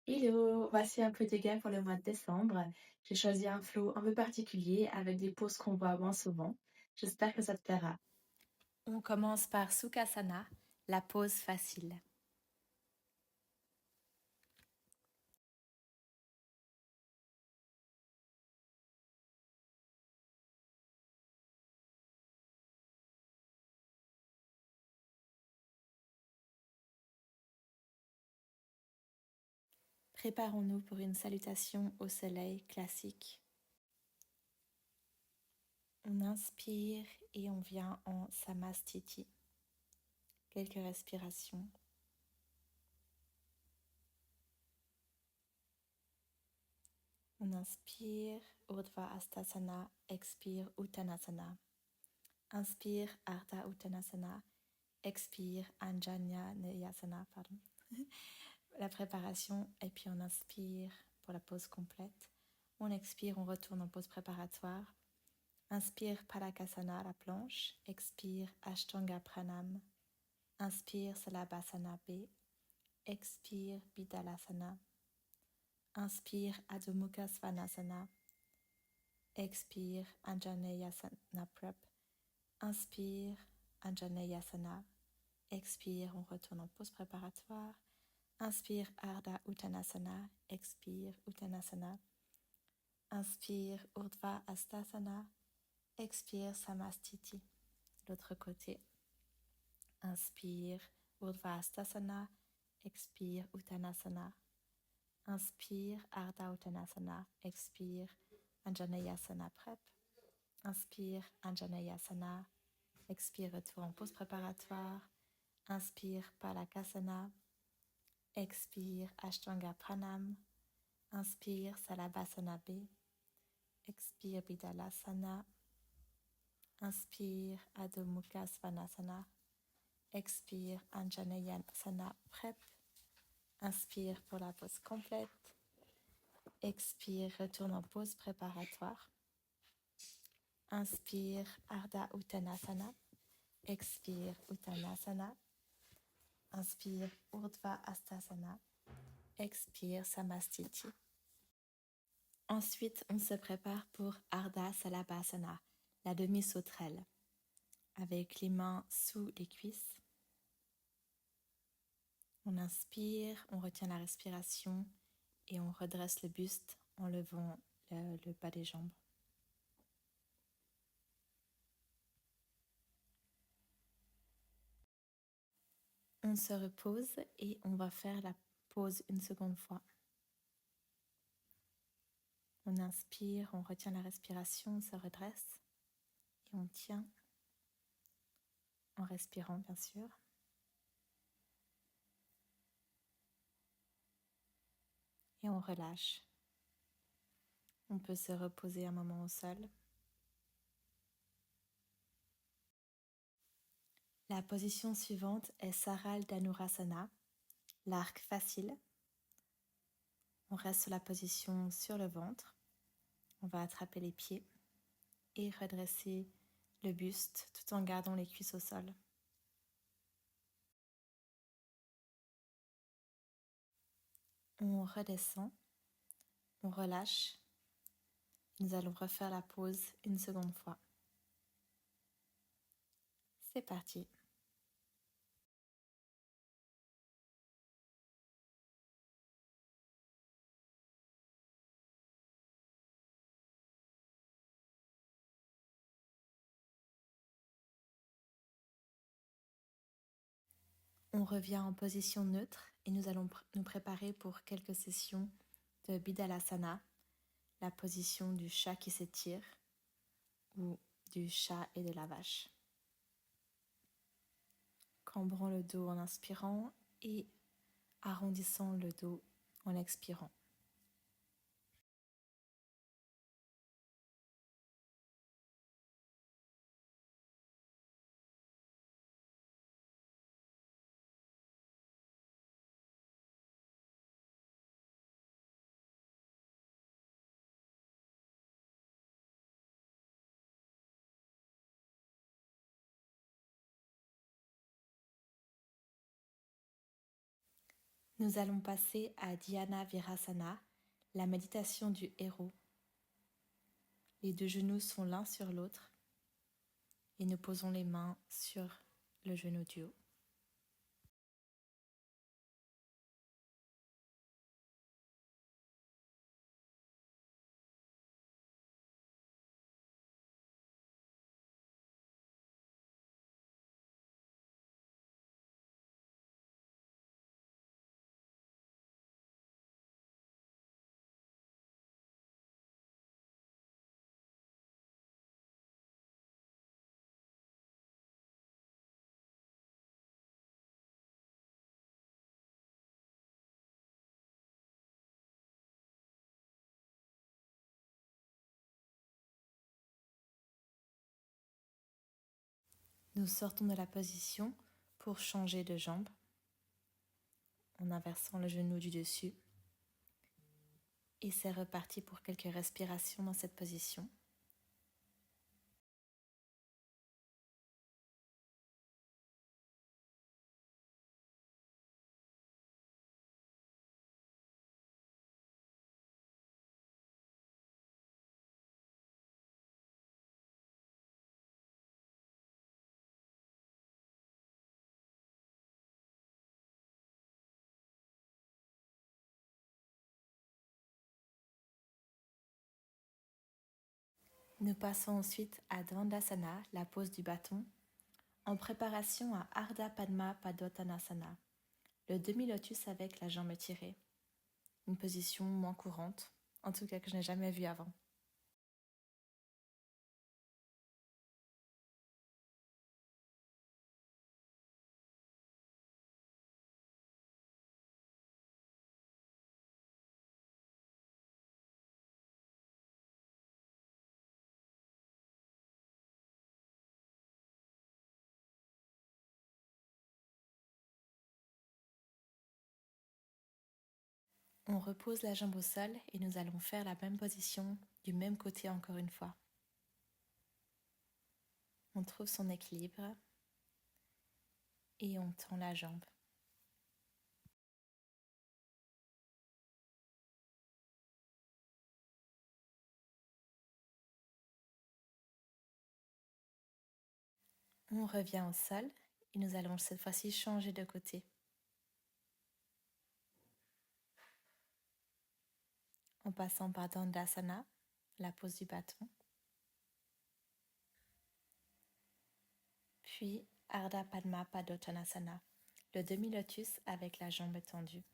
Hello, voici un peu de gain pour le mois de décembre. J'ai choisi un flow un peu particulier avec des poses qu'on voit moins souvent. J'espère que ça te plaira. On commence par Sukhasana, la pose facile. Préparons-nous pour une salutation au soleil classique. On inspire et on vient en Samastiti. Quelques respirations. On inspire Urdhva Hastasana, expire Uttanasana. Inspire Ardha Uttanasana, expire Anjaneyasana, pardon. La préparation, et puis on inspire pour la pause complète. On expire, on retourne en pause préparatoire. Inspire Palakasana, la planche. Expire Ashtanga Pranam. Inspire Salabhasana B. Expire Bidhalasana. Inspire Adho Mukha Svanasana. Expire Anjaneyasana Prep. Inspire Anjaneyasana. Expire, on retourne en pause préparatoire. Inspire Ardha Uttanasana. Expire Uttanasana. Inspire Urdhva Hastasana. Expire Samastiti. L'autre côté. Inspire Urdhva Hastasana. Expire Uttanasana. Inspire Ardha Uttanasana. Expire Anjaneyasana Prep. Inspire Anjaneyasana. Expire, retour en pause préparatoire. Inspire Palakasana. Expire Ashtanga Pranam. Inspire Salabhasana B. Expire Bidhalasana. Inspire Adho Mukha Svanasana. Expire Anjaneyasana Prep. Inspire pour la pause complète. Expire, retourne en pause préparatoire. Inspire Ardha Uttanasana. Expire Uttanasana. Inspire Urdhva Hastasana. Expire Samastiti. Ensuite, on se prépare pour Ardha Salabhasana, la demi-sauterelle, avec les mains sous les cuisses. On inspire, on retient la respiration et on redresse le buste en levant le bas des jambes. On se repose et on va faire la pause une seconde fois. On inspire, on retient la respiration, on se redresse et on tient en respirant bien sûr. Et on relâche. On peut se reposer un moment au sol. La position suivante est Saral Dhanurasana, l'arc facile. On reste sur la position sur le ventre. On va attraper les pieds et redresser le buste tout en gardant les cuisses au sol. On redescend, on relâche. Nous allons refaire la pause une seconde fois. C'est parti. On revient en position neutre et nous allons nous préparer pour quelques sessions de Bidhalasana, la position du chat qui s'étire ou du chat et de la vache. Cambrant le dos en inspirant et arrondissant le dos en expirant. Nous allons passer à Dhyana Virasana, la méditation du héros. Les deux genoux sont l'un sur l'autre et nous posons les mains sur le genou du haut. Nous sortons de la position pour changer de jambe en inversant le genou du dessus. Et c'est reparti pour quelques respirations dans cette position. Nous passons ensuite à Dandasana, la pose du bâton, en préparation à Ardha Padma Padottanasana, le demi-lotus avec la jambe tirée. Une position moins courante, en tout cas que je n'ai jamais vue avant. On repose la jambe au sol et nous allons faire la même position du même côté encore une fois. On trouve son équilibre et on tend la jambe. On revient au sol et nous allons cette fois-ci changer de côté. En passant par Dandasana, la pose du bâton. Puis Ardha Padma Padottanasana, le demi-lotus avec la jambe tendue.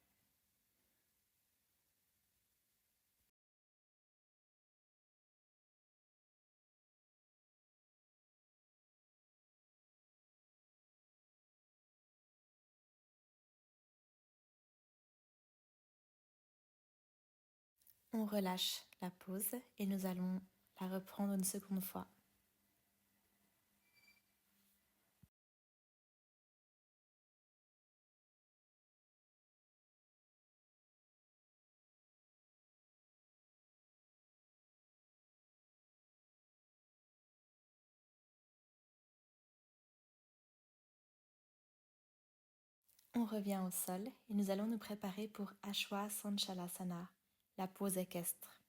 On relâche la pose et nous allons la reprendre une seconde fois. On revient au sol et nous allons nous préparer pour Ashwa Sanchalasana, la pose équestre.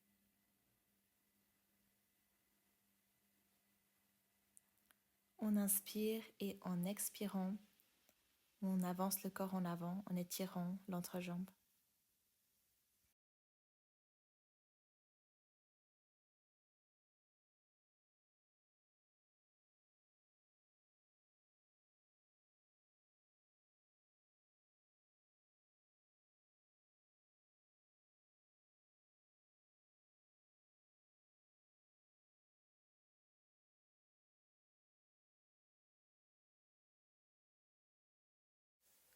On inspire et en expirant, on avance le corps en avant en étirant l'entrejambe.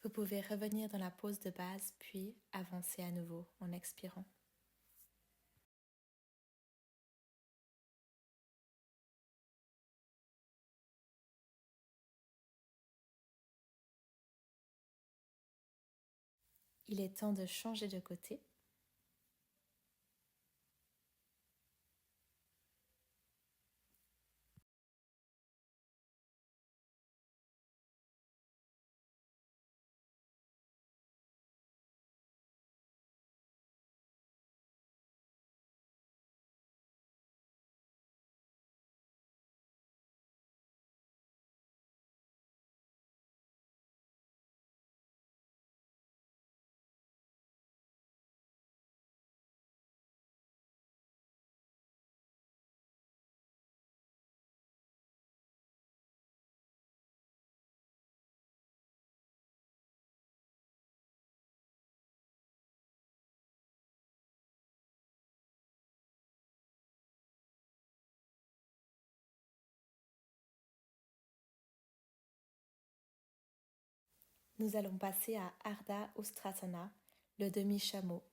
Vous pouvez revenir dans la pose de base puis avancer à nouveau en expirant. Il est temps de changer de côté. Nous allons passer à Ardha Ustrasana, le demi-chameau.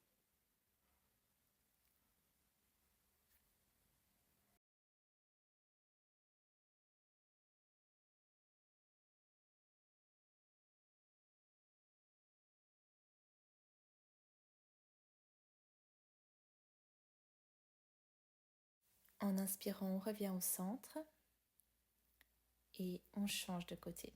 En inspirant, on revient au centre et on change de côté.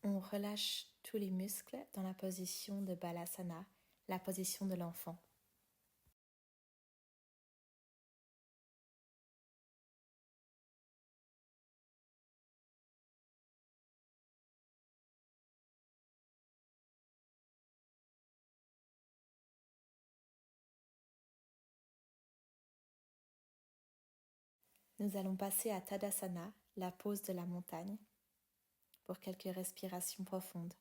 On relâche tous les muscles dans la position de Balasana, la position de l'enfant. Nous allons passer à Tadasana, la pose de la montagne, pour quelques respirations profondes.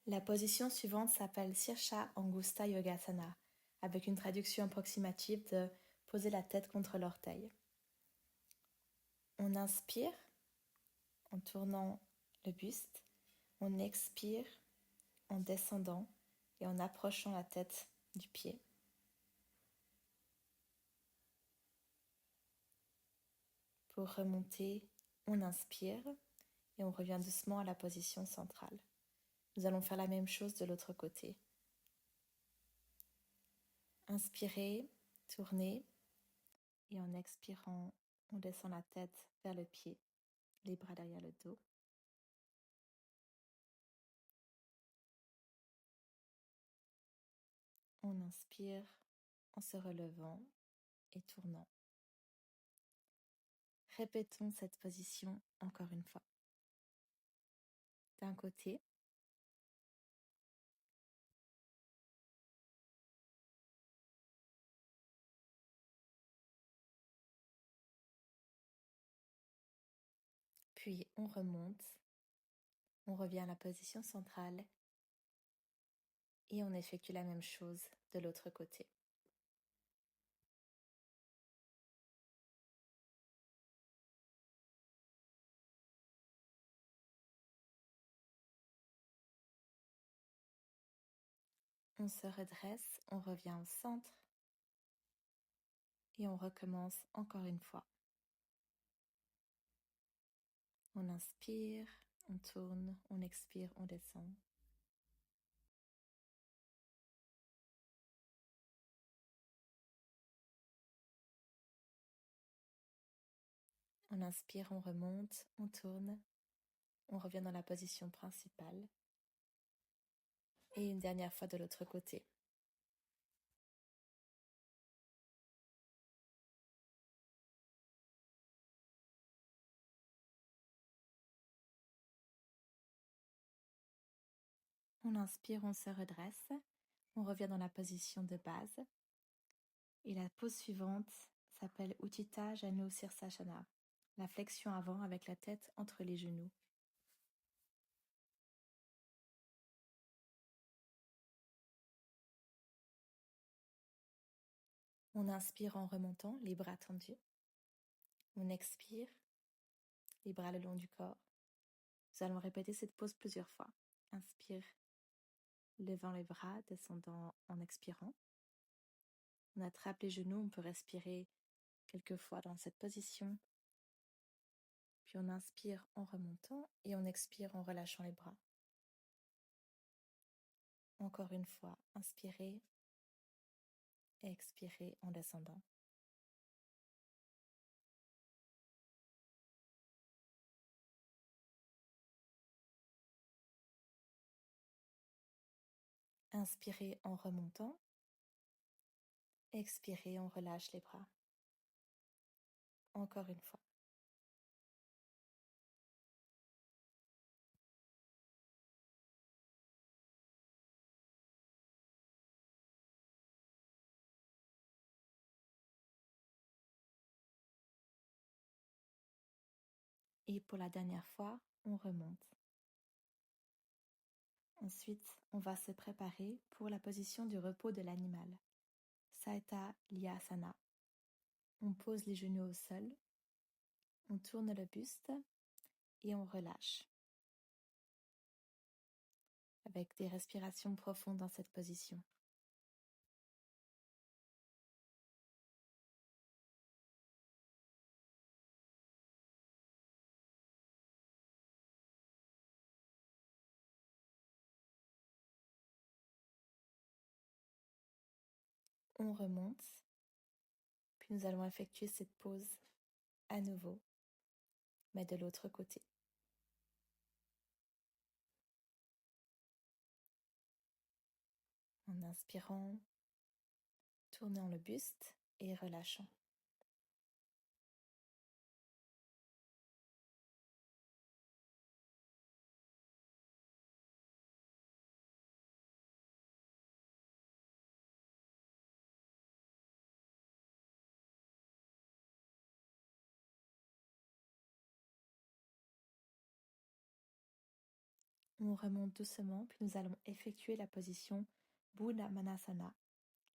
La position suivante s'appelle Sirsha Angusta Yogasana, avec une traduction approximative de poser la tête contre l'orteil. On inspire en tournant le buste, on expire en descendant et en approchant la tête du pied. Pour remonter, on inspire et on revient doucement à la position centrale. Nous allons faire la même chose de l'autre côté. Inspirez, tournez et en expirant, on descend la tête vers le pied, les bras derrière le dos. On inspire en se relevant et tournant. Répétons cette position encore une fois. D'un côté, puis on remonte, on revient à la position centrale et on effectue la même chose de l'autre côté. On se redresse, on revient au centre et on recommence encore une fois. On inspire, on tourne, on expire, on descend. On inspire, on remonte, on tourne, on revient dans la position principale. Et une dernière fois de l'autre côté. On inspire, on se redresse, on revient dans la position de base. Et la pose suivante s'appelle Utthita Janu Sirsasana, la flexion avant avec la tête entre les genoux. On inspire en remontant, les bras tendus. On expire, les bras le long du corps. Nous allons répéter cette pose plusieurs fois. Inspire, levant les bras, descendant en expirant. On attrape les genoux, on peut respirer quelques fois dans cette position. Puis on inspire en remontant et on expire en relâchant les bras. Encore une fois, inspirez et expirez en descendant. Inspirez en remontant. Expirez, on relâche les bras. Encore une fois. Et pour la dernière fois, on remonte. Ensuite, on va se préparer pour la position du repos de l'animal. Saita Lyasana. On pose les genoux au sol, on tourne le buste et on relâche. Avec des respirations profondes dans cette position. On remonte, puis nous allons effectuer cette pause à nouveau, mais de l'autre côté. En inspirant, tournant le buste et relâchant. On remonte doucement, puis nous allons effectuer la position Buddha Manasana,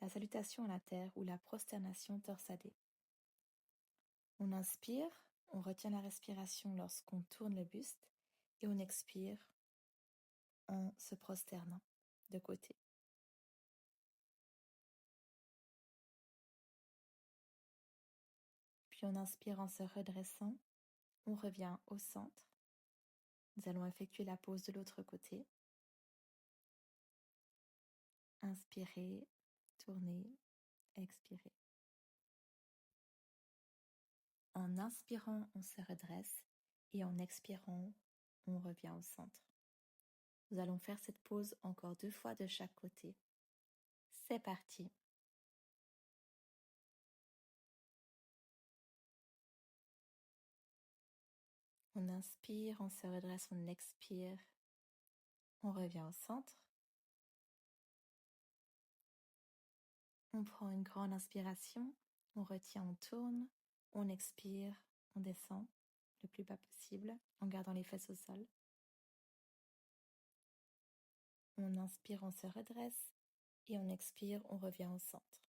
la salutation à la terre ou la prosternation torsadée. On inspire, on retient la respiration lorsqu'on tourne le buste et on expire en se prosternant de côté. Puis on inspire en se redressant, on revient au centre. Nous allons effectuer la pause de l'autre côté. Inspirez, tournez, expirez. En inspirant, on se redresse et en expirant, on revient au centre. Nous allons faire cette pause encore 2 fois de chaque côté. C'est parti. On inspire, on se redresse, on expire. On revient au centre. On prend une grande inspiration, on retient, on tourne, on expire, on descend le plus bas possible en gardant les fesses au sol. On inspire, on se redresse et on expire, on revient au centre.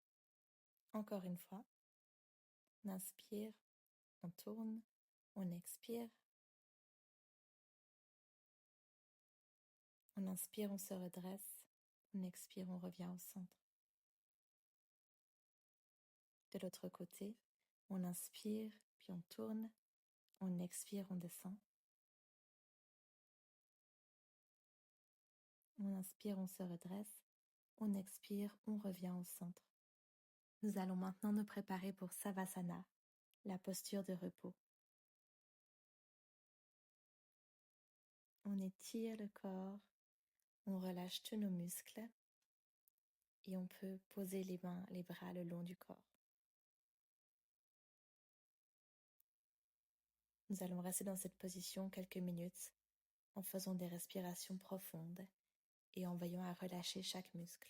Encore une fois. On inspire, on tourne, on expire. On inspire, on se redresse, on expire, on revient au centre. De l'autre côté, on inspire, puis on tourne, on expire, on descend. On inspire, on se redresse, on expire, on revient au centre. Nous allons maintenant nous préparer pour Savasana, la posture de repos. On étire le corps, on relâche tous nos muscles et on peut poser les mains, les bras le long du corps. Nous allons rester dans cette position quelques minutes en faisant des respirations profondes et en veillant à relâcher chaque muscle.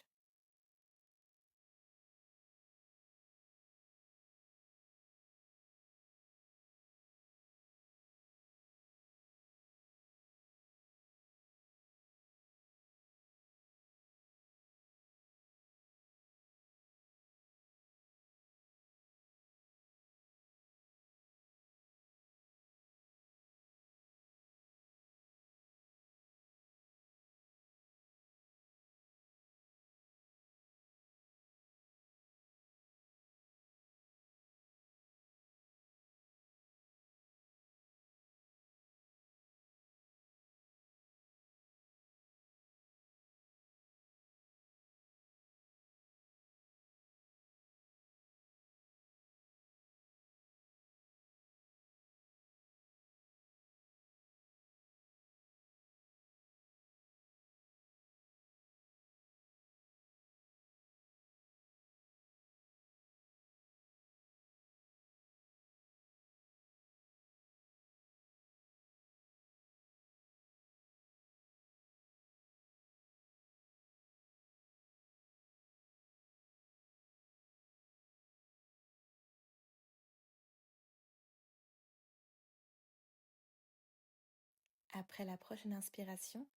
Après la prochaine inspiration,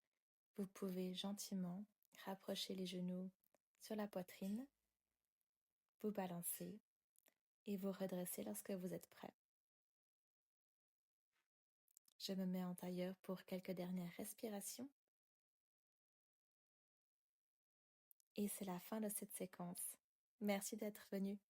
vous pouvez gentiment rapprocher les genoux sur la poitrine, vous balancer et vous redresser lorsque vous êtes prêt. Je me mets en tailleur pour quelques dernières respirations. Et c'est la fin de cette séquence. Merci d'être venu.